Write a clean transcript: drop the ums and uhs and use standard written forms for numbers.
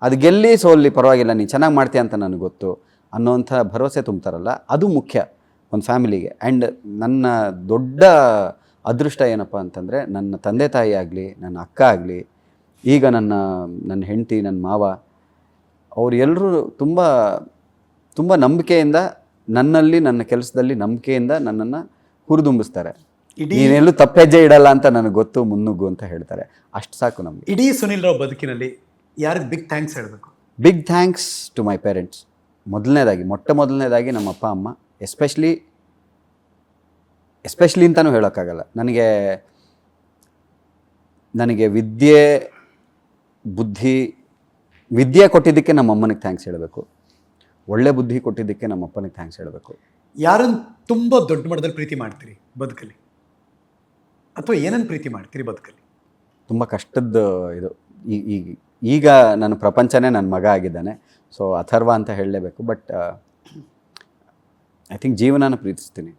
ಅದು ಗೆಲ್ಲಿ ಸೋಲ್ಲಿ ಪರವಾಗಿಲ್ಲ, ನೀನು ಚೆನ್ನಾಗಿ ಮಾಡ್ತೀಯ ಅಂತ ನನಗೆ ಗೊತ್ತು ಅನ್ನೋವಂಥ ಭರವಸೆ ತುಂಬ್ತಾರಲ್ಲ, ಅದು ಮುಖ್ಯ ಒಂದು ಫ್ಯಾಮಿಲಿಗೆ. ಆ್ಯಂಡ್ ನನ್ನ ದೊಡ್ಡ ಅದೃಷ್ಟ ಏನಪ್ಪ ಅಂತಂದರೆ, ನನ್ನ ತಂದೆ ತಾಯಿ ಆಗಲಿ, ನನ್ನ ಅಕ್ಕ ಆಗಲಿ, ಈಗ ನನ್ನ ಹೆಂಡತಿ, ನನ್ನ ಮಾವ, ಅವ್ರು ಎಲ್ಲರೂ ತುಂಬ ತುಂಬ ನಂಬಿಕೆಯಿಂದ ನನ್ನಲ್ಲಿ, ನನ್ನ ಕೆಲಸದಲ್ಲಿ ನಂಬಿಕೆಯಿಂದ ನನ್ನನ್ನು ಹುರಿದುಂಬಿಸ್ತಾರೆ. ನೀನೆಲ್ಲೂ ತಪ್ಪೆಜ್ಜೆ ಇಡಲ್ಲ ಅಂತ ನನಗೆ ಗೊತ್ತು, ಮುನ್ನುಗ್ಗು ಅಂತ ಹೇಳ್ತಾರೆ. ಅಷ್ಟು ಸಾಕು ನಮಗೆ. ಇಡೀ ಸುನಿಲ್ ರಾವ್ ಬದುಕಿನಲ್ಲಿ ಯಾರಿಗೆ ಬಿಗ್ ಥ್ಯಾಂಕ್ಸ್ ಹೇಳಬೇಕು? Big thanks to my parents. ಮೊಟ್ಟ ಮೊದಲನೇದಾಗಿ ನಮ್ಮ ಅಪ್ಪ ಅಮ್ಮ, ಎಸ್ಪೆಷಲಿ ಅಂತಲೂ ಹೇಳೋಕ್ಕಾಗಲ್ಲ. ನನಗೆ ವಿದ್ಯೆ ಕೊಟ್ಟಿದ್ದಕ್ಕೆ ನಮ್ಮ ಅಮ್ಮನಿಗೆ ಥ್ಯಾಂಕ್ಸ್ ಹೇಳಬೇಕು. ಒಳ್ಳೆ ಬುದ್ಧಿ ಕೊಟ್ಟಿದ್ದಕ್ಕೆ ನಮ್ಮ ಅಪ್ಪನಿಗೆ ಥ್ಯಾಂಕ್ಸ್ ಹೇಳಬೇಕು. ಯಾರನ್ನು ತುಂಬ ದೊಡ್ಡ ಮಟ್ಟದಲ್ಲಿ ಪ್ರೀತಿ ಮಾಡ್ತೀರಿ ಬದುಕಲ್ಲಿ, ಅಥವಾ ಏನನ್ನು ಪ್ರೀತಿ ಮಾಡ್ತೀರಿ ಬದುಕಲ್ಲಿ? ತುಂಬ ಕಷ್ಟದ ಇದು. ಈಗ ನನ್ನ ಪ್ರಪಂಚನೇ ನನ್ನ ಮಗ ಆಗಿದ್ದಾನೆ. ಸೊ ಅಥರ್ವ ಅಂತ ಹೇಳಲೇಬೇಕು. ಬಟ್ ಐ ಥಿಂಕ್ ಜೀವನನ ಪ್ರೀತಿಸ್ತೀನಿ.